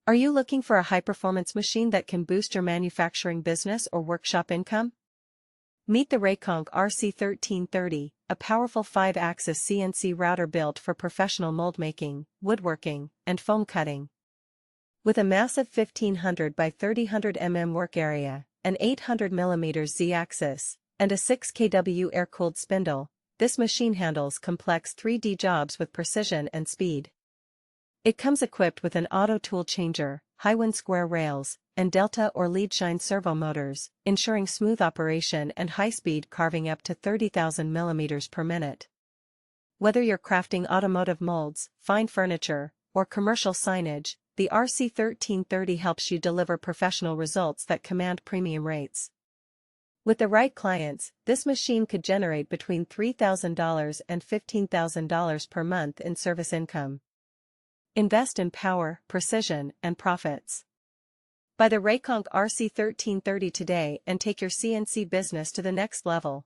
Are you looking for a high-performance machine that can boost your manufacturing business or workshop income? Meet the Rakoncnc RC1330, a powerful 5-axis CNC router built for professional mold making, woodworking, and foam cutting. With a massive 1500 by 3000 mm work area, an 800 mm Z-axis, and a 6 kW air-cooled spindle, this machine handles complex 3D jobs with precision and speed. It comes equipped with an auto tool changer, high-wind square rails, and delta or lead shine servo motors, ensuring smooth operation and high-speed carving up to 30,000 mm per minute. Whether you're crafting automotive molds, fine furniture, or commercial signage, the RC1330 helps you deliver professional results that command premium rates. With the right clients, this machine could generate between $3,000 and $15,000 per month in service income. Invest in power, precision, and profits. Buy the Rakoncnc RC1330 today and take your CNC business to the next level.